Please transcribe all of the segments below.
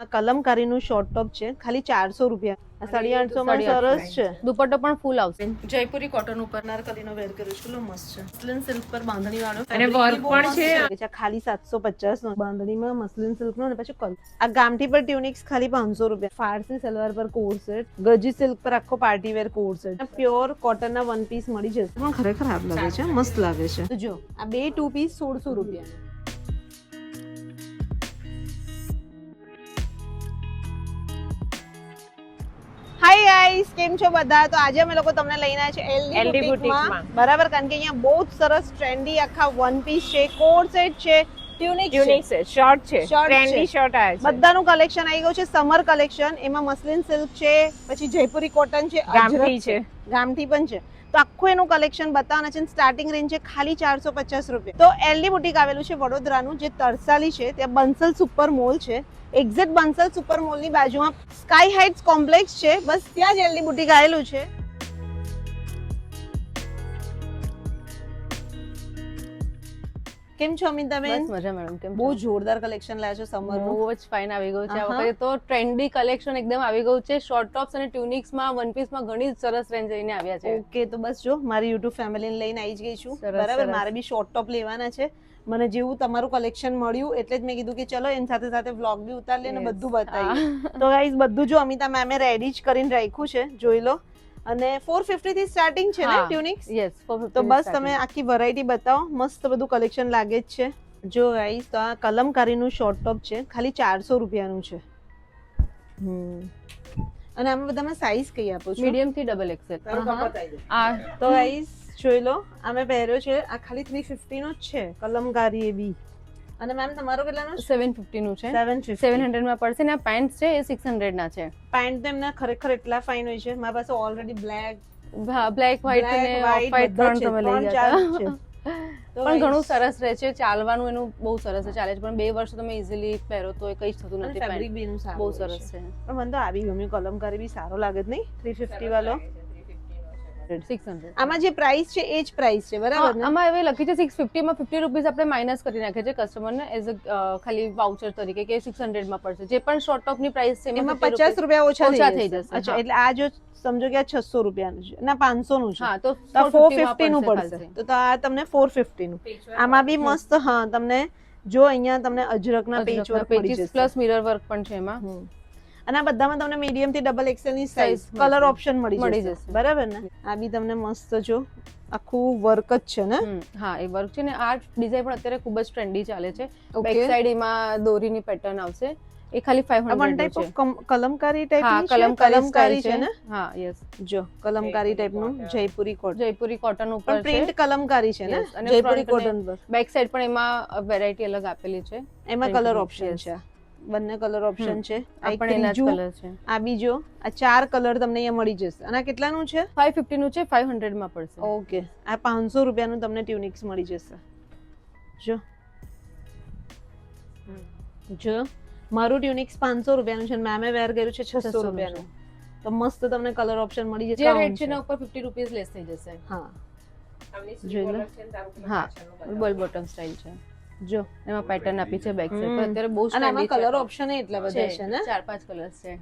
કલમકારીનું short top છે, ખાલી 400 રૂપિયા. 850 માં સરસ છે. દુપટ્ટો પણ ફૂલ આવશે. જયપુરી કોટન ઉપર નારકલીનો વેર કર્યો છે, કેટલો મસ્ત છે. મસ્લિન સિલ્ક પર બાંધણી વાળો અને વર્ક પણ છે. ખાલી 750 નો બાંધણીમાં મસ્લિન સિલ્ક નો, અને પછી આ ગામઠી પર ટ્યુનિક્સ ખાલી 500 રૂપિયા. ફારસી સલવાર પર કોટ સેટ, ગજી સિલ્ક પર આખો party wear coat set, pure cotton ના વન પીસ મળી જશે. પણ ખરેખર ખરાબ લાગે છે, મસ્ત લાગે છે. તો જો આ બે 2 પીસ 1600 રૂપિયા. હાય ગાઈસ, કેમ છો બધા? તો આજે અમે લોકો તમને લઈને આવ્યા છે એલડી બુટીકમાં, બરાબર? કારણ કે અહીંયા બહુ જ સરસ ટ્રેન્ડી આખા વન પીસ છે, કોટ સેટ છે, ટ્યુનિક છે, શર્ટ છે, ટ્રેન્ડી શર્ટ આવે છે. બધાનું કલેક્શન આવી ગયું છે, સમર કલેક્શન. એમાં મસ્લિન સિલ્ક છે, પછી જયપુરી કોટન છે, ગામઠી છે, ગામઠી પણ છે. તો આખું એનું કલેક્શન બતાવવાના છે. સ્ટાર્ટિંગ રેન્જ છે ખાલી 450 રૂપિયા. તો એલડી બુટીક આવેલું છે વડોદરાનું, જે તરસાલી છે, ત્યાં બંસલ સુપર મોલ છે. એક્ઝેક્ટ બંસલ સુપર મોલ ની બાજુમાં સ્કાય હાઇટ્સ કોમ્પ્લેક્સ છે, બસ ત્યાં જ એલડી બુટીક આવેલું છે. કેમ છો અમિતાબેન? બસ મજા મેડમ. કેમ બહુ જોરદાર કલેક્શન લાવ્યા છો સમર નું. બહુ જ ફાઇન આવી ગયું છે આ વખતે તો. ટ્રેન્ડી કલેક્શન એકદમ આવી ગયું છે. શોર્ટ ટોપ્સ અને ટ્યુનિક્સ માં, વન પીસ માં ઘણી સરસ રેન્જ લઈને આવ્યા છે. ઓકે, તો બસ જો મારી યુટ્યુબ ફેમિલીને લઈને આવી જ ગઈ છું, બરાબર? મારે બી શોર્ટ ટોપ લેવાના છે. મને જેવું તમારું કલેક્શન મળ્યું એટલે જ મેં કીધું કે ચલો એની સાથે સાથે વ્લોગ બી ઉતાર લે ને બધું બતાવીએ. તો ગાઈઝ બધું જો અમિતા મેમે રેડી જ કરીને રાખ્યું છે, જોઈ લો. અને 450 થી સ્ટાર્ટિંગ છે ને ટ્યુનિક્સ? યસ, 450. તો બસ તમે આખી વેરાયટી બતાવો, મસ્ત બધું કલેક્શન લાગે જ છે. જો ગાઈઝ, તો આ કલમકારીનું શોર્ટ ટોપ છે, ખાલી 400 રૂપિયાનું છે. અને આમાં બધામાં સાઈઝ કઈ આપો છો? મીડિયમ થી ડબલ એક્સેલ. આ તો ગાઈઝ જોઈ લો, અમે પહેર્યો છે, આ ખાલી 350 નો જ છે, કલમકારી એ બી. અને મેમ તમારો કેટલાનો છે? 750 નું છે. 750. 700 માં પડશે ને. આ પેન્ટ છે એ 600 ના છે. પેન્ટ તો એમના ખરેખર એટલા ફાઇન હોય છે. મારી પાસે ઓલરેડી બ્લેક, બ્લેક, વ્હાઈટ અને ઓફ વ્હાઈટ ત્રણ તમે લઈ ગયા. પણ ઘણું સરસ રહે છે, ચાલવાનું એનું બહુ સરસ ચાલે છે. પણ 2 વર્ષ તમે ઇઝીલી પહેરો તો કઈ જ થતું નથી. ફેબ્રિક બી એનું સારું બહુ સરસ છે. પણ મને તો આવી ગમ્યું, કલમકારી બી સારો લાગે જ નહીં? 350 વાળો 600. આમાં જે પ્રાઇસ છે એ જ પ્રાઇસ છે, બરાબર ને? આમાં હવે લખી છે 650 માં 50 રૂપીસ આપણે માઇનસ કરી નાખે છે કસ્ટમરને એઝ અ ખાલી વાઉચર તરીકે કે 600 માં પડશે. જે પણ શોર્ટ ટોપ ની પ્રાઇસ છે એમાં 50 રૂપિયા ઓછા થઈ જશે. અચ્છા, એટલે આ જો સમજો કે આ 600 રૂપિયાનું છે, ના 500 નું છે, હા, તો 450 નું પડશે. તો આ તમને 450 નું. આમાં બી મસ્ત, હા, તમને જો અહીંયા તમને અજરકના પેચ વર્ક મળી જશે, પ્લસ મિરર વર્ક પણ છે એમાં. અને આ બધામાં તમને મીડિયમ થી ડબલ એક્સેલ ની સાઈઝ, કલર ઓપ્શન મળી જશે, બરાબર ને? આ બી તમને મસ્ત જો આખું વર્ક જ છે ને? હા, એ વર્ક છે ને. આ ડિઝાઇન પણ અત્યારે ખૂબ જ ટ્રેન્ડી ચાલે છે. બેક સાઈડ એમાં દોરીની પેટર્ન આવશે. એ ખાલી 500 વન ટાઈપ ઓફ કલમકારી ટાઈપની છે. કલમકારી છે ને? હા, યસ. જો કલમકારી ટાઈપનું જયપુરી કોટન. જયપુરી કોટન ઉપર છે. પ્રિન્ટ કલમકારી છે ને? જયપુરી કોટન પર. બેક સાઈડ પણ એમાં વેરાયટી અલગ આપેલી છે. એમાં કલર ઓપ્શન છે, બંને કલર ઓપ્શન છે. આ પણ એના જ કલર છે. આ બીજો, આ 4 કલર તમને અહીંયા મળી જશે. અને આ કેટલાનું છે? 550 નું છે, 500 માં પડશે. ઓકે, આ 500 રૂપિયાનું તમને ટ્યુનિક્સ મળી જશે. જો મારું ટ્યુનિક્સ 500 રૂપિયાનું છે, મેમે વેર કર્યું છે 600 રૂપિયાનું. તો મસ્ત તમને કલર ઓપ્શન મળી જશે. જે રેટ છે એના ઉપર 50 રૂપીસ લેસ થઈ જશે. હા, જોઈ લો. હા, બોલ બોટમ સ્ટાઇલ છે. જો એમાં પેટર્ન આપી છે બેક સાઈડ પર. અત્યારે બહુ અને આમાં કલર ઓપ્શન એટલા બધા છે ને? 4-5 કલર્સ છે.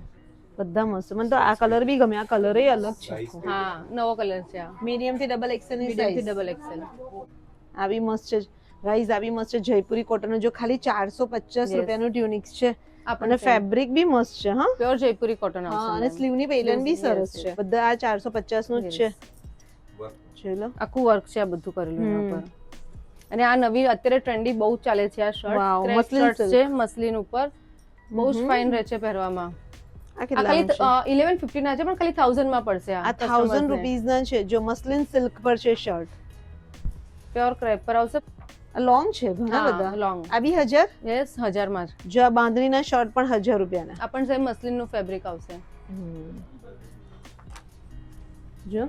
બધા મસ્ત. મને તો આ કલર બી ગમે. આ કલર એ અલગ છે. હા, નવો કલર છે આ. મીડિયમ થી ડબલ એક્સેલ ની મીડિયમ થી સાઈઝ. Double XL. આવી મસ્ત છે ગાઈઝ, આવી મસ્ત છે જયપુરી કોટન. જો ખાલી 450 રૂપિયાનું ટ્યુનિક્સ છે. અને ફેબ્રિક બી મસ્ત છે. હા, પ્યોર જયપુરી કોટન આવશે. અને સ્લીવ ની પેટર્ન બી સરસ છે. બધા આ 450 નું જ છે. ચલો, આખું વર્ક છે આ બધું કરેલું એના ઉપર. અને આ નવી અત્યારે ટ્રેન્ડી બહુ ચાલે છે આ શર્ટ. મસ્લિન છે, મસ્લિન ઉપર બહુ જ ફાઇન રહે છે પહેરવામાં. આ ખાલી 1150 ના છે, પણ ખાલી 1000 માં પડશે. આ 1000 રૂપીસ ના છે. જો મસ્લિન સિલ્ક પર છે શર્ટ, પ્યોર ક્રેપ પર આવશે. લોંગ છે, ઘણા બધા લોંગ. આ બી 1000? યસ, 1000 માં જ. જો આ બાંધણીના શર્ટ પણ 1000 રૂપિયાના. આ પણ સેમ મસ્લિન નું ફેબ્રિક આવશે. જો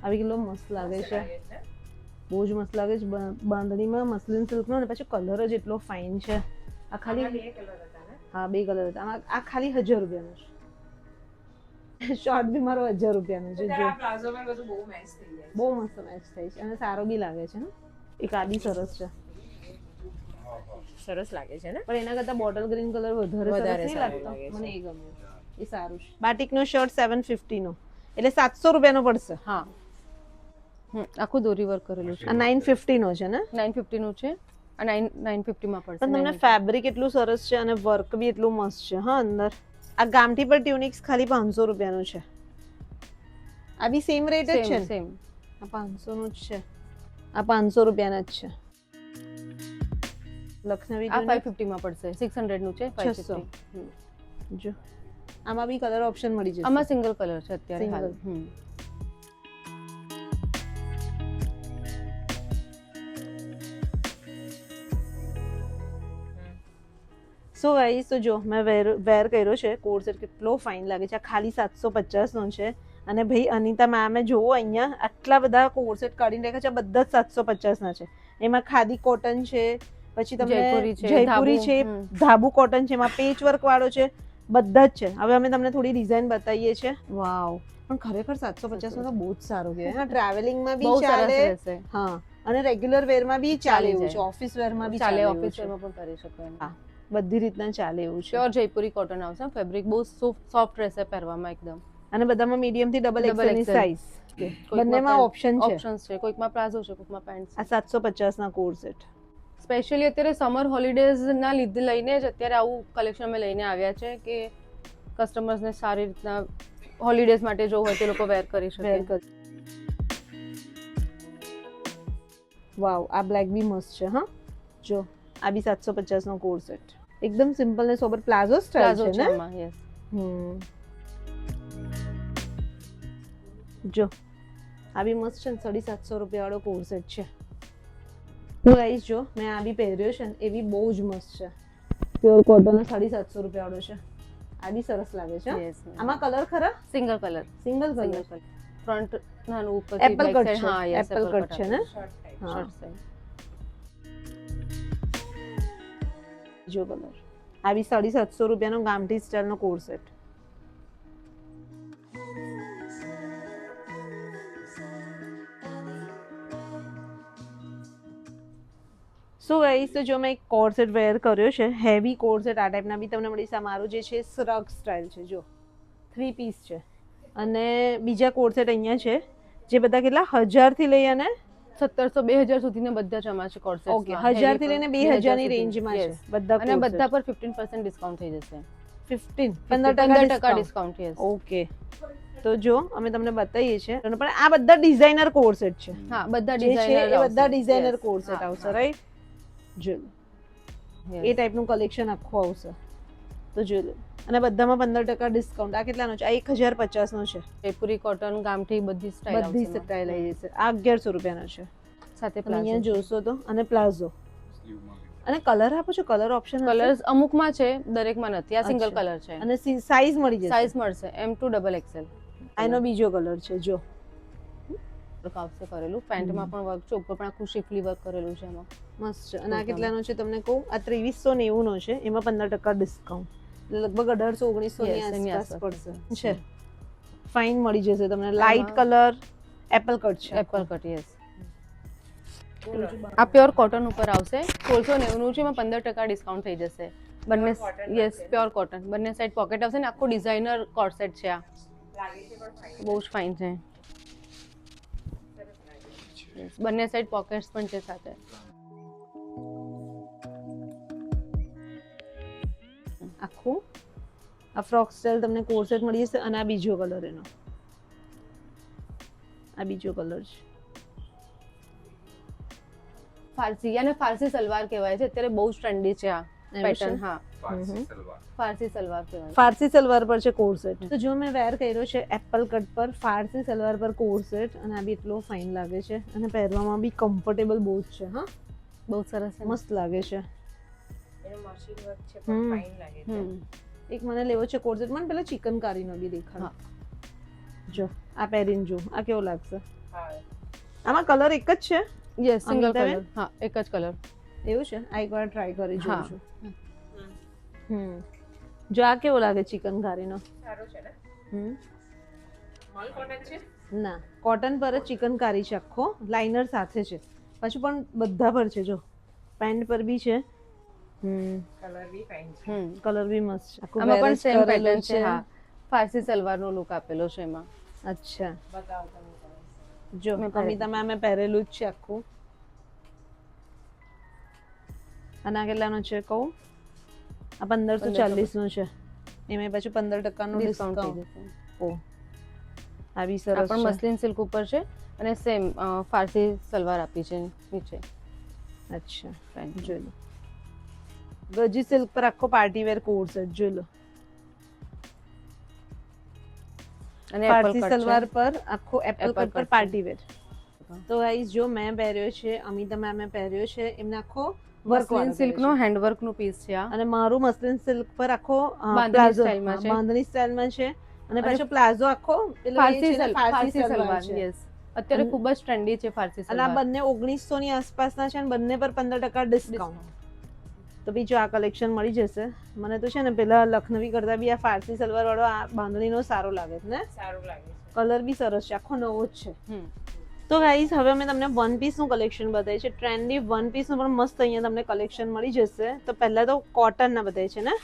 આવી કેટલો મસ્ત લાગે છે, બહુ જ મસ્ત લાગે છે. બાંધણીમાં મસ્લિન સિલ્ક નો, અને પછી કલર જ એટલો ફાઇન છે. આ ખાલી 2 કલર હતા ને? હા, 2 કલર હતા. આ ખાલી 1000 રૂપિયાનો છે. શોર્ટ બી મારો 1000 રૂપિયાનો છે. જો પ્લાઝો માં બધું બહુ મેચ થઈ જાય. બહુ મસ્ત મેચ થાય છે અને સારો બી લાગે છે ને? એક આ બી સરસ છે. સરસ લાગે છે ને. પણ એના કરતા બોટલ ગ્રીન કલર વધારે વધારે સરસ નહીં સારું લાગતો? લાગે છે. મને એ ગમ્યું, એ સારું છે. બાટિકનો શર્ટ 750 નો, એટલે 700 રૂપિયાનો પડશે. હા આખું દોરી વર્ક કરેલું છે. આ 950 નો છે ને? 950 નું છે. આ 950 માં પડશે. પણ તમને ફેબ્રિક એટલું સરસ છે અને વર્ક બી એટલું મસ્ત છે. હા, અંદર આ ગામઠી પર ટ્યુનિક્સ ખાલી 500 રૂપિયાનું છે. આ બી સેમ રેટ જ છે ને? સેમ. આ 500 નું જ છે. આ 500 રૂપિયાના જ છે. લખનવી આ 550 માં પડશે. 600 નું છે. 550. જો આમાં બી કલર ઓપ્શન મળી જશે. આમાં સિંગલ કલર છે અત્યારે હાલ. સો ગાઈસ, તો જો મેં વેર કર્યો છે કોટ સેટ, કેટલો ફાઇન લાગે છે. આ ખાલી 750 નો છે. અને ભાઈ અનિતા મેમે જોવો અહીંયા આટલા બધા કોટ સેટ કાઢીને રાખ્યા છે. બધા જ 750 ના છે. એમાં ખાદી કોટન છે, પછી તમને જયપુરી છે, ધાબુ કોટન છે, એમાં પેચ વર્ક વાળો છે, બધા જ છે. હવે અમે તમને થોડી ડિઝાઇન બતાવીએ છીએ. વાવ, પણ ખરેખર 750 નો તો બહુ જ સારું કહેવાય. હા, ટ્રાવેલિંગમાં બી ચાલે. હા, અને રેગ્યુલર વેરમાં બી ચાલે એવું છે. ઓફિસ વેરમાં બી ચાલે. ઓફિસ વેરમાં પણ કરી શકો. હા, બધી રીતના ચાલે એવું છે. પ્યોર જયપુરી કોટન આવશે. ફેબ્રિક બહુ સોફ્ટ રહેશે પહેરવામાં એકદમ. અને બધામાં મીડિયમ થી ડબલ એક્સેલ ની સાઈઝ. બંનેમાં ઓપ્શન છે. ઓપ્શન્સ છે. કોઈકમાં પ્લાઝો છે, કોઈકમાં પેન્ટ. આ 750 ના કોટ સેટ સ્પેશિયલી અત્યારે સમર હોલિડેઝ ના લીધે લઈને જ અત્યારે આવું કલેક્શન અમે લઈને આવ્યા છે કે કસ્ટમર્સને સારી રીતના હોલિડેઝ માટે જો હોય તે લોકો વેર કરી શકે. વાવ, આ બ્લેક બી મસ્ત છે. હા, જો આ બી 750 નો કોટ સેટ, એકદમ સિમ્પલ ને સોબર પ્લાઝો સ્ટાઇલ છે ને? યસ. જો આ બી મસ્ત છે ને, 750 રૂપિયા વાળો કોટ સેટ છે. તો ગાઈસ જો મેં આ બી પહેર્યો છે ને, એ બી બહુ જ મસ્ત છે. પ્યોર કોટન 750 રૂપિયા વાળો છે. આ બી સરસ લાગે છે. આમાં કલર ખરા? Single colour. ફ્રન્ટ નાનું ઉપર એપલ કટ છે. હા, એપલ કટ છે ને? હા, જો કલર આ બી 750 રૂપિયાનો ગામઠી સ્ટાઇલનો કોટ સેટ. સો ગાઈસ, તો જો મેં એક કોટ સેટ વેર કર્યો છે, હેવી કોટ સેટ. આ ટાઈપના બી તમને મળી શકે. મારું જે છે શ્રગ સ્ટાઇલ છે. જો 3 પીસ છે. અને બીજા કોટ સેટ અહીંયા છે જે બધા કેટલા 1000 થી લઈ અને 1700 2000 સુધીના બધા જમા છે કોટ સેટ. ઓકે, 1000 થી લઈને 2000 ની રેન્જમાં છે બધા. અને બધા પર 15% ડિસ્કાઉન્ટ થઈ જશે. 15% ડિસ્કાઉન્ટ. યસ. ઓકે, તો જો અમે તમને બતાવીએ છીએ. પણ આ બધા ડિઝાઇનર કોટ સેટ છે. હા, બધા જે છે એ બધા ડિઝાઇનર કોટ સેટ આવશે, રાઈટ? જો એ ટાઈપનું કલેક્શન આખું આવશે. તો જો, અને બધામાં 15% ડિસ્કાઉન્ટ. આ કેટલાનો છે? આ 1050 નો છે. જયપુરી કોટન ગામઠી બધી સ્ટાઇલ બધી સ્ટાઇલ આવી જશે. આ 1100 રૂપિયાનો છે. સાથે અહીંયા જોશો તો. અને પ્લાઝો. અને કલર આપો છો? કલર ઓપ્શન કલર્સ અમુકમાં છે, દરેકમાં નથી. આ સિંગલ કલર છે. અને સાઈઝ મળી જશે. સાઈઝ મળશે M2 XXL. આનો બીજો કલર છે. જો આવશે કરેલું. પેન્ટમાં પણ વર્ક છે, ઉપર પણ આખું શિફલી વર્ક કરેલું છે એમાં. મસ્ત છે. અને આ કેટલાનો છે તમને કહું? આ 2390 નો છે. એમાં 15% ડિસ્કાઉન્ટ, લગભગ 1800-1900 ની આસપાસ પડશે. છે ફાઇન મળી જશે તમને. લાઇટ કલર એપલ કટ છે. Apple cut. યસ. આ પ્યોર કોટન ઉપર આવશે. 1690 નું છે. એમાં 15% ડિસ્કાઉન્ટ થઈ જશે. બંને યસ, પ્યોર કોટન. બંને સાઈડ પોકેટ આવશે ને આખું ડિઝાઇનર કોટ સેટ છે. આ બહુ જ ફાઇન છે. બંને સાઈડ પોકેટ્સ પણ છે સાથે. આખું આ ફ્રોક સ્ટાઇલ તમને કોટ સેટ મળી જશે. અને આ બીજો કલર એનો. આ બીજો કલર છે. ફારસી, અને ફારસી સલવાર કહેવાય છે. અત્યારે બહુ જ ટ્રેન્ડી છે આ પેટર્ન. હા, ફારસી સલવાર કહેવાય. ફારસી સલવાર પર છે કોટ સેટ. તો જો મેં વેર કર્યો છે એપલ કટ પર ફારસી સલવાર પર કોટ સેટ. અને આ બી એટલો ફાઇન લાગે છે. અને પહેરવામાં બી કમ્ફર્ટેબલ બહુ જ છે. હા, બહુ સરસ છે. મસ્ત લાગે છે. એનો મશીન વર્ક છે પણ ફાઇન લાગે છે. એક મને લેવો છે કોટ સેટ. મને પેલા ચિકનકારીનો બી દેખાડો. જો આ પહેરીને જો આ કેવો લાગશે. આમાં કલર એક જ છે? Yes, single colour. હા, એક જ કલર. એવું છે? આ એકવાર ટ્રાય કરી જોઉં છું. જો આ કેવો લાગે ચિકનકારીનો? સારો છે ને? મલ કોટન છે? ના, કોટન પર જ ચિકનકારી છે. આખો લાઇનર સાથે છે. પાછું પણ બધા પર છે. જો પેન્ટ પર બી છે કલર બી ફાઇન છે. કલર બી મસ્ત છે. આખું આમાં પણ બેરેજ સેમ કરેલું પેટર્ન છે હા ફારસી સલવારનો લુક આપેલો છે એમાં અચ્છા બતાવો તમે. જો મેં પહેરેલું. અમિતા મેમે પહેરેલું જ છે આખું. અને આ કેટલાનું છે કહું? આ 1540 નું છે. એમાં પાછું 15% નું ડિસ્કાઉન્ટ થઈ ડિસ્કાઉન્ટ. જશે ઓ આ બી આ સરસ પણ છે. મસલિન સિલ્ક ઉપર છે અને સેમ ફારસી સલવાર આપી છે નીચે અચ્છા Fine. જોઈ લો. ગજી સિલ્ક પર આખો પાર્ટી વેર કોડ સેટ જોઈ લો. અને એપલ ફારસી કટ સલવાર છે પર આખો એપલ Apple કટ પર cut છે. Party wear. તો ગાઈસ જો મેં પહેર્યો છે, અમિતા મેમે પહેર્યો છે, એમને આખો વર્ક મસલિન વાળો સિલ્ક પહેર્યો નો છે. હેન્ડવર્ક નું પીસ છે આ અને મારું મસલિન સિલ્ક પર આખો બાંધણી પ્લાઝો સ્ટાઇલમાં છે. બાંધણી સ્ટાઇલમાં છે અને અને પાછો પ્લાઝો આખો પેલો એ ફારસી છે ને ફારસી સલવાર છે. યસ અત્યારે અને- ખૂબ જ ટ્રેન્ડી છે ફારસી અને આ સલવાર બંને 1900 ની આસપાસના છે અને બંને પર 15% ડિસ્કાઉન્ટ. તો બીજું આ કલેક્શન મળી જશે. મને તો છે ને પેલા લખનવી કરતા બી આ ફારસી સલવાર વાળો આ બાંધણીનો સારો લાગે છે ને. સારું લાગે છે. કલર બી સરસ છે, આખો નવો જ છે. હમ તો ગાઈઝ હવે અમે તમને વન પીસનું કલેક્શન બતાવીએ છીએ. ટ્રેન્ડી વન પીસનું પણ મસ્ત અહીંયા તમને કલેક્શન મળી જશે. તો પહેલા તો કોટનના બતાવીએ છે ને.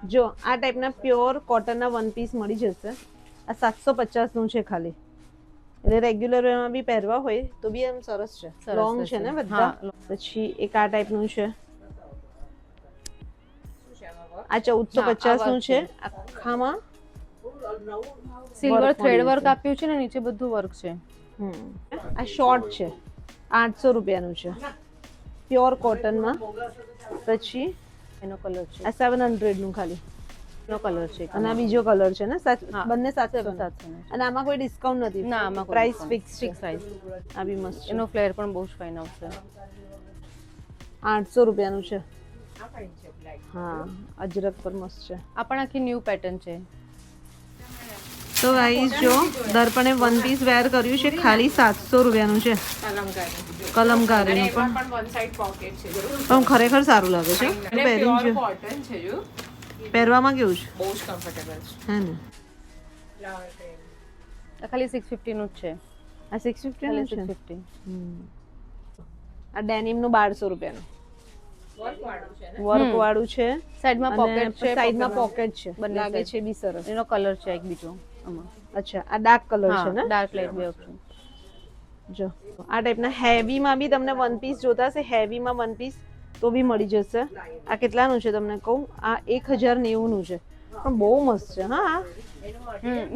જો આ ટાઈપના પ્યોર કોટનના વન પીસ મળી જશે. આ 750 નું છે ખાલી. એટલે રેગ્યુલર વેરમાં બી પહેરવા હોય તો બી એમ સરસ છે. સરસ લોંગ રહેશે. છે ને બધા. હા. પછી એક આ ટાઈપનું છે. શું છે આમાં વર્ક? આ 1450 નું work છે. છે. આખામાં સિલ્વર Work થ્રેડ મળ્યું વર્ક છે. આપ્યું છે ને નીચે બધું વર્ક છે આ શોર્ટ છે. 800 રૂપિયાનું છે પ્યોર કોટનમાં. પછી એનો કલર છે આ 700 નું ખાલી. એનો કલર છે અને આ બીજો કલર છે ને હા. બંને 700 ના. 700 નો. અને આમાં કોઈ ડિસ્કાઉન્ટ નથી. ના આમાં પ્રાઇસ ફિક્સ છે. ફિક્સ પ્રાઇસ આ બી મસ્ત છે. એનો ફ્લેર પણ બહુ જ ફાઇન આવશે 800 રૂપિયાનું છે. આ ફાઇન છે બ્લેક. હા અજરક પર મસ્ત છે. આ પણ આખી ન્યૂ પેટર્ન છે તો ગાઈસ જો દર્પણે વન પીસ વેર કર્યું છે ખાલી 700 રૂપિયાનું છે. કલમકારી. કલમકારીનું અને એમાં પણ પણ વન સાઈડ પોકેટ છે જો. પણ ખરેખર સારું લાગે છે. અને પહેરીને પ્યોર જો કોટન છે જો. પહેરવામાં કેવું છે બહુ જ કમ્ફર્ટેબલ છે. હે ને. Flower print. આ ખાલી 650 નું જ છે આ 650 ખાલી નું છે. 650 આ ડેનિમ નું 1200 રૂપિયાનું વર્ક વાળું છે ને. વર્ક વાળું છે. સાઈડમાં અને પોકેટ છે સાઈડમાં pocket પોકેટ છે. બંને લાગે side. છે બી સરસ. એનો કલર છે એક બીજો આમાં અચ્છા આ ડાર્ક કલર છે ને. ડાર્ક લાઇટ બે ઓપ્શન જો આ ટાઈપના હેવીમાં બી તમને વન પીસ જોતા હશે હેવીમાં વન પીસ તો બી મળી જશે. આ કેટલાનું છે તમને કહું? આ 1090 નું છે પણ બહુ મસ્ત છે. હા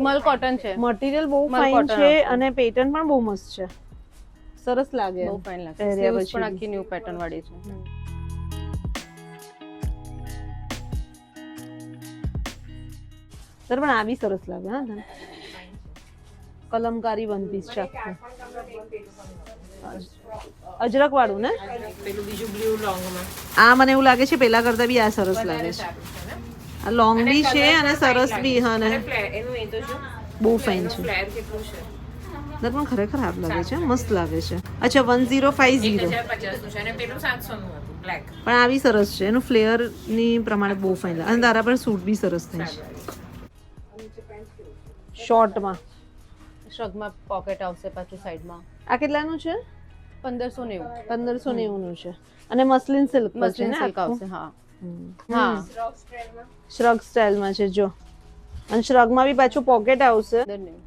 મલ કોટન છે મટીરિયલ બહુ મલ ફાઇન cotton છે આવશે. અને પેટર્ન પણ બહુ મસ્ત છે. સરસ લાગે બહુ એમ. ફાઇન લાગશે પહેર્યા સ્લીવ્સ પછી પણ બી. આખી ન્યૂ પેટર્ન વાળી છે સર પણ આ બી સરસ લાગે હા તને. કલમકારી વન પીસ છે આખું. અજરક વાળું ને. પેલું બીજું બ્લુ લોંગમાં. આ મને એવું લાગે છે પેલા કરતા બી આ સરસ લાગે છે. સારું છે ને. આ લોંગ બી છે colour અને પણ fine સરસ લાગે બી છે. હા ને અને એનું એ તો જો. બહુ ફાઇન એનું છે. ફ્લેર કેટલું છે. પણ ખરેખર આપ લાગે છે મસ્ત લાગે છે. અચ્છા 1050 1050 નું છે અને પેલું 700 નું હતું બ્લેક. પણ આ બી સરસ છે. એનું ફ્લેયર ની પ્રમાણે બહુ ફાઇન લાગે અને તારા પર સૂટ બી સરસ થાય છે. શોર્ટમાં શ્રગમાં પોકેટ આવશે પાછું સાઈડમાં આ કેટલાનું છે? 1590 1590 નું છે અને મસલિન સિલ્ક પર છે મસ્લિન ને સિલ્ક આખું? આવશે હા હા રોક સ્ટાઇલમાં. શ્રગ સ્ટાઇલમાં છે જો. અને શ્રગમાં બી પાછું પોકેટ આવશે.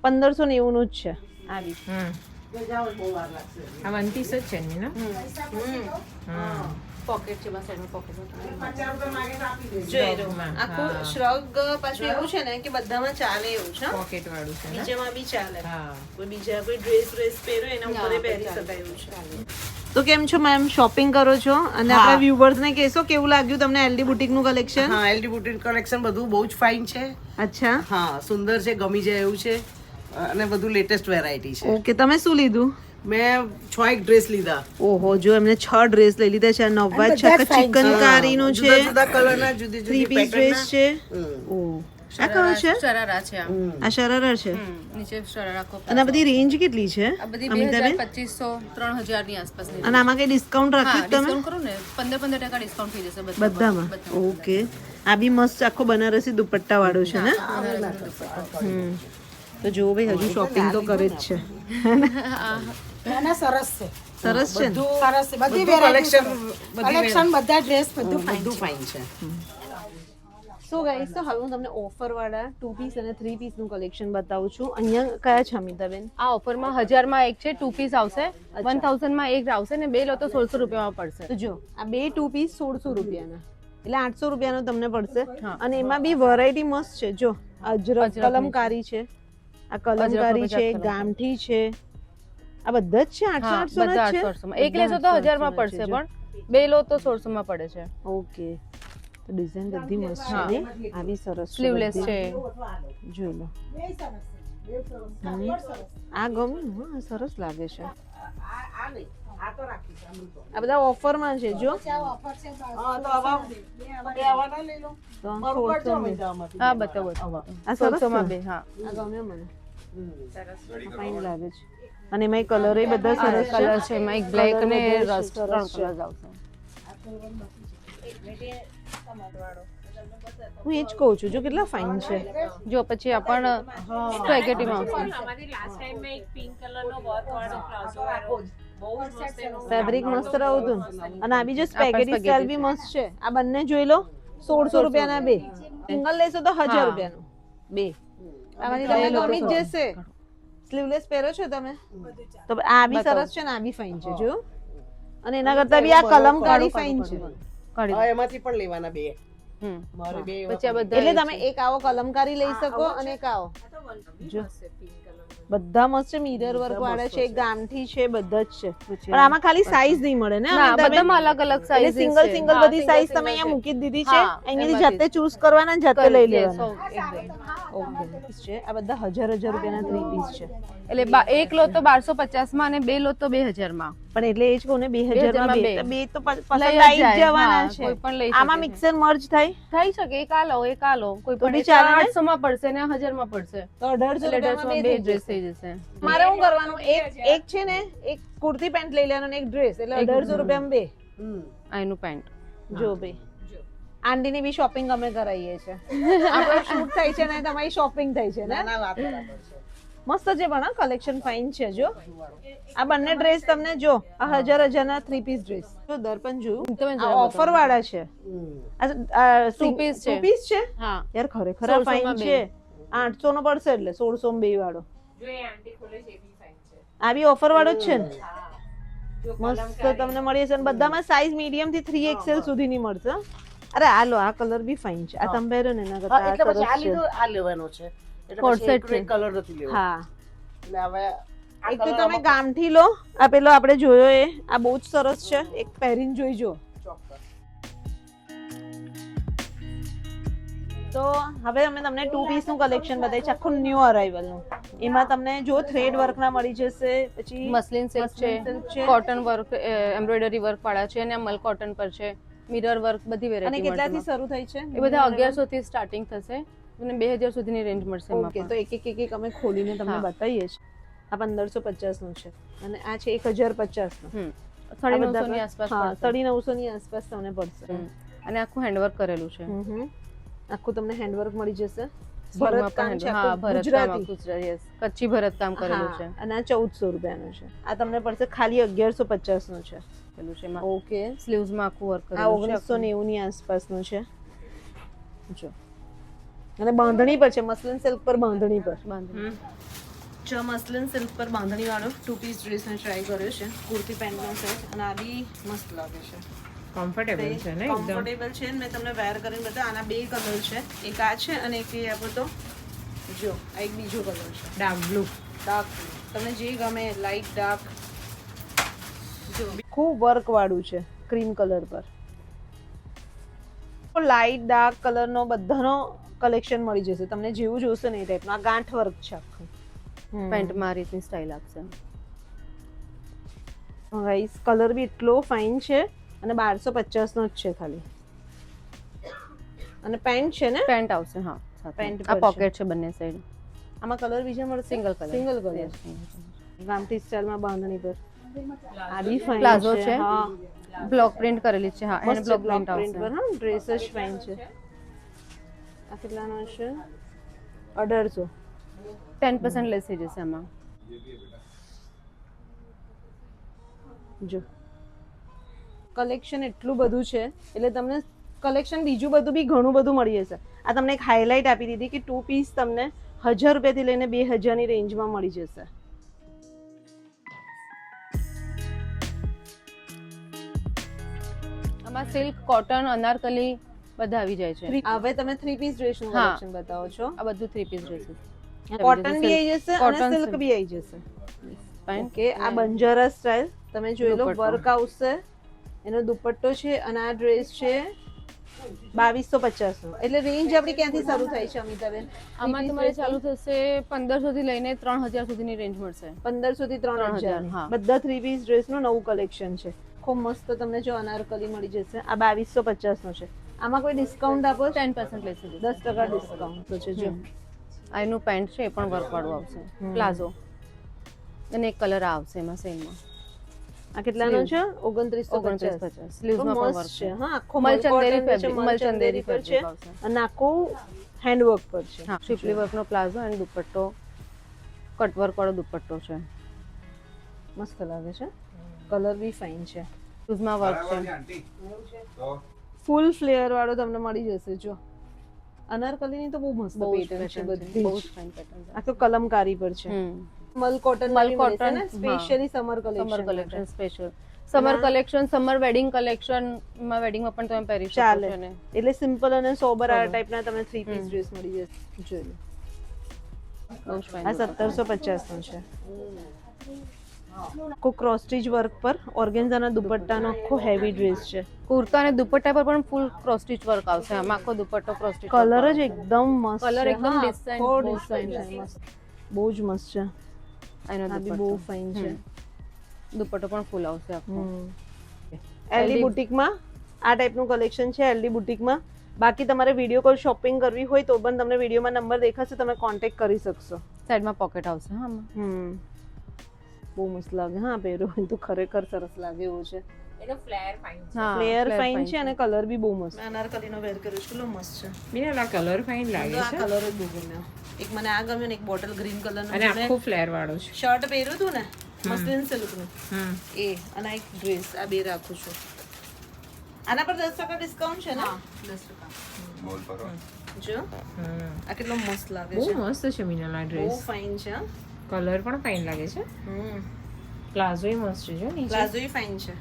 1590 નું જ છે આ બી. આ વન પીસ જ છે ને ને. પોકેટ છે સાઈડમાં પોકેટ આખું શ્રગ પાછું એવું છે ને કે બધામાં ચાલે એવું છે પોકેટ વાળું છે ને. નીચેમાં બી ચાલે. હા. કોઈ બીજા કોઈ ડ્રેસ પહેરો એના ઉપર પહેરી શકાય એવું છે. તો કેમ છો મેમ શોપિંગ કરો છો અને આપણા વ્યુઅર્સ ને કહેશો કેવું લાગ્યું તમને એલડી બુટીક નું કલેક્શન? હા એલડી બુટીક કલેક્શન બધું બહુ જ ફાઇન છે. અચ્છા હા સુંદર છે, ગમી જાય એવું છે અને બધું લેટેસ્ટ વેરાયટી છે. ઓકે તમે શું લીધું? મેં 6 એક ડ્રેસ લીધા. ઓહો જો એમને 6 ડ્રેસ લઈ લીધા છે. આ નવા ચિકનકારી નો છે, જુદા જુદા કલરના જુદી 3 જુદી પીસ ડ્રેસ પેટર્નના. છે. ઓ આ કયો છે? શરારા છે આ આ શરારા છે. નીચે શરારા કો અને આ બધી રેન્જ કેટલી છે? આ બધી અમિતાબેન 2500 3000 ની આસપાસની અને આમાં કઈ ડિસ્કાઉન્ટ રાખ્યું છે તમે? ડિસ્કાઉન્ટ કરો ને 15% ડિસ્કાઉન્ટ થઈ જશે બધામાં ઓકે. આ બી મસ્ત આખો બનારસી દુપટ્ટા વાળો છે ને. તો જો ભાઈ હજુ શોપિંગ તો કરે જ છે. ના સરસ છે. સરસ છે ને? સરસ છે બધી બધું collection, કલેક્શન બધા ડ્રેસ બધું બધું ફાઇન છે. સો ગાઈસ, તો હવે હું તમને ઓફર વાળા 2 પીસ અને 3 પીસ નું કલેક્શન બતાવું છું. અહીંયા કયા છે અમિતાબેન? આ ઓફરમાં 1000 માં એક છે, 2 પીસ આવશે, 1000 માં એક આવશે ને બે લો તો 1600 રૂપિયામાં પડશે. તો જો આ બે 2 પીસ 1600 રૂપિયાના, એટલે 800 રૂપિયાનો તમને પડશે. હા. અને એમાં બી વેરાયટી મસ્ત છે. જો અજરક કલમકારી છે, આ કલમકારી છે, અજરક ગામઠી છે, આ બધા જ છે 800 હા 800 બધા ના જ છે. 800 માં. એક લેશો તો 1000 માં પડશે, પણ બે લો તો 1600 માં પડે છે. ઓકે, તો ડિઝાઇન બધી મસ્ત છે હા. ને? આ બી સરસ છે સ્લીવલેસ બધી. છે. જો લો, આ ગમે ને? હા, સરસ લાગે છે. આ બધા ઓફરમાં છે જો. તો આ 1600 માં. હા બતાવો આ સરસ 1600 માં છે. બે. હા આ ગમે મને, ફાઇન લાગે છે. અને એમાં કલર એ બધા સરસ કલર છે, એમાં એક બ્લેક અને Colour બધા રસ્ટ સરસ 3 છે. કલર્સ આવશે. હું એ જ કહું છું, જો કેટલા ફાઇન છે. જો પછી આ પણ સ્પેગેટીમાં આવશે. અમારી લાસ્ટ ટાઈમ મેં એક પિંક કલર નો વર્ક વાળો પ્લાઝો વાળો બહુ જ મસ્ત એનો ફેબ્રિક મસ્ત રહ્યું હતું ને. અને આ બી જો spaghetti સ્પેગેટી સ્ટાઇલ બી મસ્ત છે. આ બંને જોઈ લો, 1600 રૂપિયાના બે. સિંગલ લેશો તો 1000 હા. રૂપિયાનું બે. આમાંથી તમને ગમી જ જશે. સ્લીવલેસ પહેરો છો તમે? તો આ બી સરસ છે ને આ બી ફાઇન છે જો. અને એના કરતા બી આ કલમકારી ફાઇન છે. કાઢી હા, એમાંથી પણ લેવાના બે. હમ. મારે બે પછી આ બધા એટલે તમે એક આવો કલમકારી લઈ શકો અને એક આવો. જો બધા મસ્ત છે, મિરર વર્ક વાળા છે, ગામઠી છે, બધા જ છે. પણ આમાં ખાલી સાઈઝ નહીં મળે ને? ના બધામાં અલગ અલગ એટલે સાઈઝ સિંગલ સિંગલ બધી સાઈઝ તમે અહીંયા મૂકી જ દીધી છે. હા, અહીંયાથી એમાંથી જાતે ચૂઝ કરવાના, જાતે લઈ લેવાના. ઓકે. ઓકે છે. આ બધા 1000 રૂપિયાના 3 પીસ છે. એટલે એક લો તો 1250 માં અને બે લો તો 2000 માં. પણ એટલે એ જ કહું ને 2000 માં બે. બે. તો બે તો પસંદ લઈ જ આવી જ જાય. જવાના હા, છે. કોઈ પણ લઈ શકે આમાં છે. મિક્સર મર્જ થાય થઈ શકે, એક આ લો એક આ લો, કોઈ તો પણ બી એક ચાલે ને? 800 માં પડશે ને 1000 માં પડશે. તો 1800 એટલે 1800 રૂપિયામાં માં બે બે થઈ ડ્રેસ જશે. થઈ જશે. મારે શું કરવાનું? એક છે ને, એક કુર્તી પેન્ટ લઈ લેવાનું અને એક ડ્રેસ, એટલે 1800 રૂપિયામાં બે. આ એનું પેન્ટ. જો ભાઈ, આંટીની બી શોપિંગ અમે કરાવીએ છીએ. આપણો શૂટ થાય છે ને તમારી શોપિંગ થાય છે ને? ના વાત બરાબર છે. મસ્ત છે પણ કલેક્શન ફાઇન છે. જો આ બંને ડ્રેસ તમને જો આ 1000 ના 3 પીસ ડ્રેસ. જો દર્પણ જોયું, તમે આ જરા ઓફર વાળા છે. આ Two piece છે. 2 પીસ છે. હા યાર ખરેખર 1600 ફાઇન માં બે. છે. 800 નો પડશે એટલે 1600 માં બે વાળો. જો એ આંટી ખોલે છે એ બી ફાઇન છે. આ બી ઓફર વાળો જ છે ને? જો મસ્ત તમને મળી જશે. અને બધામાં સાઈઝ મીડિયમ થી 3XL સુધીની મળશે. અરે આ લો, આ કલર બી ફાઇન છે. આ તમે પહેરો ને એના કરતા હા, આ એટલે પછી આ સરસ છે. લીધો, આ લેવાનો છે. એટલે Court પછી set એકનો એક કલર નથી લેવો. હા, એટલે હવે આ એક તો colour તમે આમાં ગામઠી લો. આ પેલો આપણે જોયો એ, આ બહુ જ સરસ છે. એક પહેરીને જોઈજો. ચોક્કસ. તો હવે અમે તમને 2 પીસ નું કલેક્શન બતાવી છે, આખું ન્યુ અરાઇવલ નું. એમાં તમને જો થ્રેડ વર્ક ના મળી જશે, પછી મસ્લિન સિલ્ક છે, silk છે. કોટન વર્ક, એમ્બ્રોઇડરી વર્ક વાળા છે, અને આ મલ કોટન પર છે, મિરર વર્ક, બધી અને વેરાયટી કેટલાથી મળશે. શરૂ થાય છે? એ બધા 1100 થી સ્ટાર્ટિંગ થશે અને 2000 સુધીની રેન્જ મળશે એમાં ઓકે, પણ. તો એક અમે ખોલીને તમને હા. બતાવીએ છીએ. આ 1550 નું છે અને આ છે 1050 નું. હમ આ 950 બધા ની આસપાસ હા, પડશે. 950 ની આસપાસ તમને પડશે. અને આખું હેન્ડવર્ક કરેલું છે. આખું તમને હેન્ડવર્ક મળી જશે. ભરત ભરતકામ છે, હા આખું ભરત કામ ગુજરાતી. ગુજરાતી yes. કચ્છી ભરત કામ કરેલું છે. હા, અને આ 1400 રૂપિયાનું છે. આ તમને પડશે ખાલી 1150 નું છે. પેલું છે એમાં ઓકે, સ્લીવ્સ માં આખું વર્ક આ કરેલું છે. 1990 ની આસપાસનું છે. જો, અને બાંધણી પર છે, મસલિન સિલ્ક પર બાંધણી પર. બાંધણી. જો મસલિન સિલ્ક પર બાંધણી વાળો 2 પીસ ડ્રેસ મેં ટ્રાય કર્યો છે. કુર્તી પેન્ટનો સેટ, અને આ બી મસ્ત લાગે છે. કમ્ફર્ટેબલ છે ને એકદમ. કમ્ફર્ટેબલ છે. મેં તમને વેર કરીને બતાવ્યા. આના બે કલર છે, એક આ છે અને એક એ આપો તો જો આ એક બીજો કલર છે, ડાર્ક બ્લુ. ડાર્ક. તમને જે ગમે, લાઈટ ડાર્ક. જો ખૂબ વર્ક વાળું છે, ક્રીમ કલર પર. લાઈટ ડાર્ક કલરનો બધાનો કલેક્શન મળી જશે તમને, જેવું જોશે ને એ ટાઈપનું. આ ગાંઠ વર્ક છે આખું. પેન્ટમાં આ રીતની સ્ટાઇલ આપશે. ગાઈસ, કલર બી એટલો ફાઇન છે અને 1250 નો જ છે ખાલી. અને પેન્ટ છે ને? પેન્ટ આવશે હા સાથે. પેન્ટ આ પર પોકેટ છે બંને સાઈડ. આમાં કલર બીજા મળશે? Single colour. Single colour. Yes. ગામઠી સ્ટાઇલમાં બાંધણી પર. આ બી ફાઇન પ્લાઝો છે. છે. હા, બ્લોક પ્રિન્ટ કરેલી છે હા, એને મસ્ત બ્લોક બ્લોક પ્રિન્ટ પ્રિન્ટ પર. આવશે. હા, ડ્રેસ જ ફાઇન છે. આ કેટલાનો છે? 1800. 10% લેસ થઈ જશે આમાં. જો કલેક્શન એટલું બધું છે એટલે તમને કલેક્શન બીજું બધું બી ઘણું બધું મળી જશે. આ તમને એક હાઇલાઇટ આપી દીધી કે 2 પીસ તમને 1000 રૂપિયાથી લઈને 2000 ની રેન્જમાં મળી જશે. આમાં સિલ્ક, કોટન, અનારકલી બધા આવી જાય છે. હવે તમે 3 પીસ ડ્રેસનું હા. કલેક્શન બતાવો છો. આ બધું 3 પીસ ડ્રેસીસ. કોટન બી આવી જશે અને Cotton સિલ્ક silk. બી આવી જશે. ફાઇન. ઓકે, આ બંજારા સ્ટાઇલ તમે જોઈ લો, દુપટ્ટો. વર્ક આવશે, એનો દુપટ્ટો છે અને આ ડ્રેસ છે 2250 નો. એટલે રેન્જ આપણી ક્યાંથી શરૂ થાય છે અમિતાબેન? આમાં તમારે ચાલુ થશે 1500 થી લઈને 3000 સુધીની રેન્જ મળશે. 1500 થી 3000 3000, હા. બધા 3 પીસ ડ્રેસ નું નવું કલેક્શન છે. ખૂબ મસ્ત તમને જો અનારકલી મળી જશે. આ 2250 નો છે. આમાં કોઈ ડિસ્કાઉન્ટ આપો? 10% લેશે. 10% ડિસ્કાઉન્ટ તો છે જો. આ એનું પેન્ટ છે એ પણ વર્ક વાળું આવશે. પ્લાઝો. અને એક કલર આવશે એમાં સેમમાં. આ કેટલાનો છે? 2950. 2950. સ્લીવ્સમાં પણ વર્ક છે. છે. હા, આખો મલચંદેરી cotton છે, ફેબ્રિક, મલચંદેરી પર છે ફેબ્રિક આવશે. અને આખું હેન્ડવર્ક પર છે. હા, શિપલી વર્કનો પ્લાઝો અને દુપટ્ટો કટવર્ક વાળો દુપટ્ટો છે. મસ્ત લાગે છે. કલર બી ફાઇન છે. સ્લીવ્સમાં વર્ક છે. ફૂલ ફ્લેયર વાળો તમને મળી જશે જો. અનારકલીની તો બહુ મસ્ત બહુ જ પેટર્ન છે પેટર્ન છે. બધી બહુ જ. જ ફાઇન પેટર્ન છે. આ તો કલમકારી પર છે. મલ કોટન મલ મલ કોટન cotton, ને specially summer collection. Summer collection special. Summer collection, summer wedding collection માં વેડિંગમાં પણ તમે પહેરી શકો ચાલે. છો ને. એટલે સિમ્પલ અને સોબર આ સોબર. ટાઈપના તમને 3 પીસ ડ્રેસ મળી જશે. જોઈ લો. બહુ જ ફાઇન. આ 1750 નો છે. આખો ક્રોસ સ્ટીચ વર્ક પર ઓર્ગેન્ઝાના દુપટ્ટાનો આખો હેવી ડ્રેસ છે. કુર્તા અને દુપટ્ટા પર પણ ફૂલ ક્રોસ સ્ટીચ વર્ક આવશે. આમાં આખો દુપટ્ટો ક્રોસ સ્ટીચ કલર જ એકદમ મસ્ત છે. Colour એકદમ હા, decent, આખો બહુ decent fine છે, મસ્ત. બહુ જ મસ્ત છે. એનો આ બી બહુ ફાઇન છે. દુપટ્ટો પણ ફૂલ આવશે આખો. એલડી બુટીકમાં આ ટાઈપનું કલેક્શન છે. એલડી બુટીકમાં બાકી તમારે વિડીયો કોલ શોપિંગ કરવી હોય તો પણ તમને વિડીયોમાં નંબર દેખાશે, તમે કોન્ટેક્ટ કરી શકશો. સાઈડમાં પોકેટ આવશે. હા આમાં. બહુ મસ્ત લાગે. હા, પહેર્યો હોય તો ખરેખર સરસ લાગે એવું છે. એનો ફ્લેર ફાઇન છે. હા, ફ્લેયર flare ફાઇન fine છે અને કલર બી બહુ મસ્ત. મેં અનારકલીનો વેર કર્યો છે, કેટલો મસ્ત છે. મીના આ કલર ફાઇન લાગે આ છે કલર જ બહુ ગમ્યો. એક મને આ ગમ્યો ને એક બોટલ ગ્રીન કલરનો. અને આખું ફ્લેર વાળું છે. શર્ટ પહેર્યું હતું ને મસ્લિન સિલ્કનું હમ એ, અને આ એક ડ્રેસ, આ બે રાખું છું. આના પર 10% ડિસ્કાઉન્ટ છે ને? 10%. જો આ કેટલો મસ્ત લાગે બહુ છે. મસ્ત છે મીના આ બહુ ડ્રેસ. ફાઇન છે. હા, કલર પણ ફાઇન લાગે છે. પ્લાઝો મસ્ત છે જો નીચે. પ્લાઝો ફાઇન છે.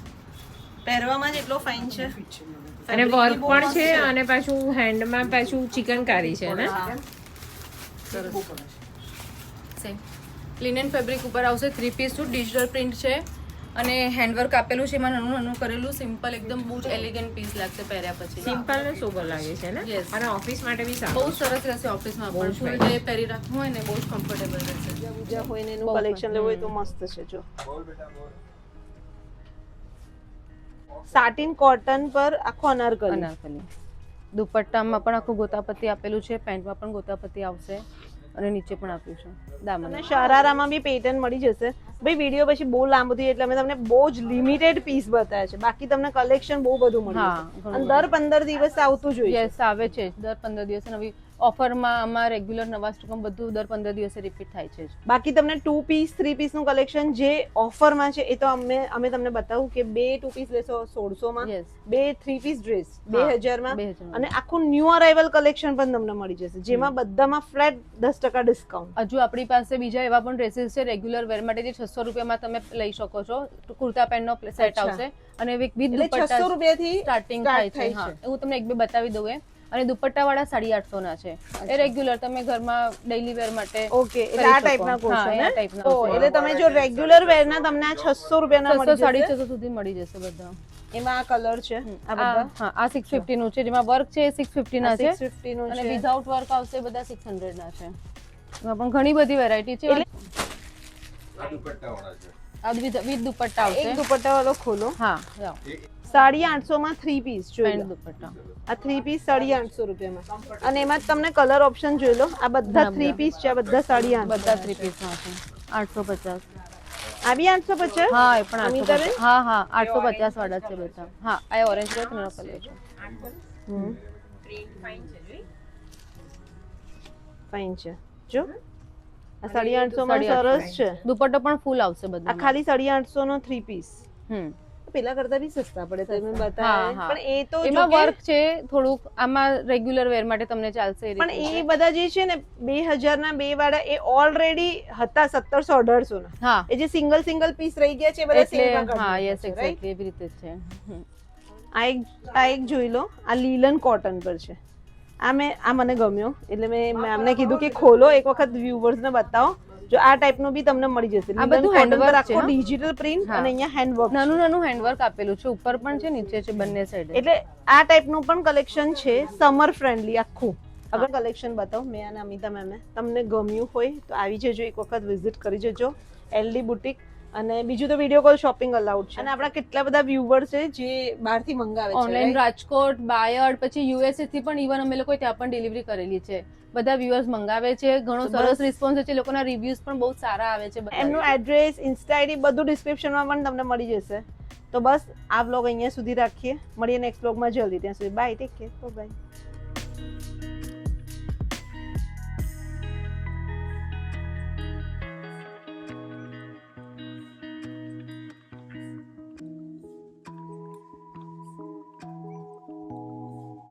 પહેરવામાં જ એટલો ફાઇન છે. અને વર્ક પણ છે અને પાછું હેન્ડમાં પાછું ચિકનકારી છે ને. સેમ લિનન ફેબ્રિક ઉપર આવશે. 3 પીસ નું ડિજિટલ પ્રિન્ટ છે અને હેન્ડવર્ક આપેલું છે. એમાં નાનું નાનું કરેલું સિમ્પલ એકદમ બહુ જ એલિગન્ટ પીસ લાગશે પહેર્યા પછી. સિમ્પલ ને સોબર લાગે છે ને. Yes. અને ઓફિસ માટે બી બહુ સારું. સરસ રહેશે ઓફિસમાં પણ. ફૂલ ડે પહેરી રાખવું હોય ને બહુ જ કમ્ફર્ટેબલ રહેશે. બીજા હોય ને એનું બહુ કલેક્શન લેવું હોય તો મસ્ત છે. જો સાટિન કોટન પર આખો અનારકલી. અનારકલી. દુપટ્ટામાં પણ આખું ગોતાપતિ આપેલું છે. પેન્ટમાં પણ ગોતાપતિ આવશે અને નીચે પણ આપ્યું છે દામન. તમને શરારામાં બી પેટર્ન મળી જશે. ભાઈ વિડીયો પછી બહુ લાંબુ થઈ એટલે અમે તમને બહુ જ લિમિટેડ પીસ બતાવ્યા છે. બાકી તમને કલેક્શન બહુ બધું મળી હા, જશે. ઘણું અને દર 15 દિવસે આવતું જોઈએ. યસ, આવે છે દર 15 દિવસે નવી ઓફરમાં. આમાં રેગ્યુલર નવા સ્ટોકમાં બધું દર 15 દિવસે રિપીટ થાય છે જ. બાકી તમને 2 પીસ 3 પીસ નું કલેક્શન જે ઓફરમાં છે એ તો અમે તમને બતાવું કે 2 2 પીસ લેશો 1600 માં, Yes. 2 3 પીસ ડ્રેસ 2000 માં 2000 માં. અને આખું ન્યુ અરાઇવલ કલેક્શન પણ તમને મળી જશે જેમાં બધામાં ફ્લેટ 10% ડિસ્કાઉન્ટ. હજુ આપણી પાસે બીજા એવા પણ ડ્રેસીસ છે રેગ્યુલર વેર માટે જે 600 રૂપિયામાં તમે લઈ શકો છો. કુર્તા પેન્ટ નો સેટ અચ્છા. આવશે અને વિથ એટલે દુપટ્ટા 600 રૂપિયાથી સ્ટાર્ટિંગ થાય છે. હા, હું તમને એક બે બતાવી દઉં. અને દુપટ્ટા વાળા 850 ના છે. એ રેગ્યુલર તમે ઘરમાં ડેઈલી વેર માટે ઓકે, એટલે કરી આ શકો. ટાઈપના કહો છો હા, ને? આ ટાઈપના ઓ, આવશે. એટલે તમે જો રેગ્યુલર વેર ના તમને આ 600 રૂપિયાના મળી 600 જશે. 650 સુધી મળી જશે બધા. એમાં આ કલર છે આ બધા હા, આ 650 નું છે. જેમાં વર્ક છે એ 650 ના છે 650 નું અને છે. વિધાઉટ વર્ક આવશે બધા 600 ના છે. એમાં પણ ઘણી બધી વેરાયટી છે. આ વિથ દુપટ્ટા આવશે. એક દુપટ્ટા વાળો ખોલો. હા, જાઓ. 850 માં 3 પીસ જોઈ પેન્ટ લો. દુપટ્ટા. આ 3 પીસ 850 રૂપિયામાં અને એમાં જ તમને કલર ઓપ્શન જોઈ લો. આ બધા 3 પીસ છે. આ બધા 850 બધા 3 પીસ માં છે. 850. આ બી 850. હા, એ પણ અમિતાબેન? 850. હા હા, 850 વાળા છે બધા. હા, આ ઓરેન્જ કલર એનો કલર છે. પ્રિન્ટ ફાઇન છે જોઈ. ફાઇન છે. જો આ 850 માં સરસ છે. દુપટ્ટો પણ ફૂલ આવશે આ બધા. ખાલી 850 નો 3 પીસ. હમ પેલા કરતા બી સસ્તા પડે તમે હા, બતાવે હા. પણ એ તો જો એમાં કે- વર્ક છે થોડુંક, આમાં રેગ્યુલર વેર માટે તમને ચાલશે એ પણ રીતનું એ છે. બધા જે છે ને 2000 ના બે વાળા એ ઓલરેડી હતા 1700-1800 ના. હા એ જે સિંગલ પીસ રહી ગયા છે એ બધા એટલે સેલમાં કાઢી હા નાખ્યા યસ છે, right? એક્ઝેક્ટલી એવી રીતે જ છે. હમ. આ એક જોઈ લો, આ લીલન કોટન પર છે. આ મને ગમ્યો એટલે મેં મેમને કીધું કે ખોલો એક વખત વ્યુઅર્સ ને બતાવો. જો આ ટાઈપનું બી તમને મળી જશે. આ લીલન બધું કોટન પર handwork આખો છે, હા. ડિજિટલ પ્રિન્ટ હા. અને અહીંયા હેન્ડવર્ક નાનું નાનું હેન્ડવર્ક આપેલું છે, ઉપર પણ છે નીચે છે બંને સાઈડ. એટલે આ ટાઈપનું પણ કલેક્શન છે, સમર ફ્રેન્ડલી આખું. અગર કલેક્શન બતાવો મેં અને અમિતા મેમે, તમને ગમ્યું હોય તો આવી જજો, એક વખત વિઝિટ કરી જજો એલડી બુટીક. અને બીજું તો વિડીયો કોલ શોપિંગ અલાઉડ છે. અને આપણા કેટલા બધા વ્યુઅર્સ છે જે બહારથી મંગાવે છે, ઓનલાઈન right? રાજકોટ, બાયડ, પછી યુએસએ થી પણ ઇવન અમે લોકો ત્યાં પણ ડિલિવરી કરેલી છે. બધા વ્યુઅર્સ મંગાવે છે, ઘણો તો સરસ બસ. રિસ્પોન્સ છે, લોકોના રિવ્યુઝ પણ બહુ સારા આવે છે. એમનું એડ્રેસ, ઇન્સ્ટા આઈડી બધું ડિસ્ક્રિપ્શનમાં પણ તમને મળી જશે. તો બસ આ વ્લોગ અહીંયા સુધી રાખીએ, મળીએ નેક્સ્ટ વ્લોગમાં જલ્દી. ત્યાં સુધી બાય, ટેક કેર, બાય.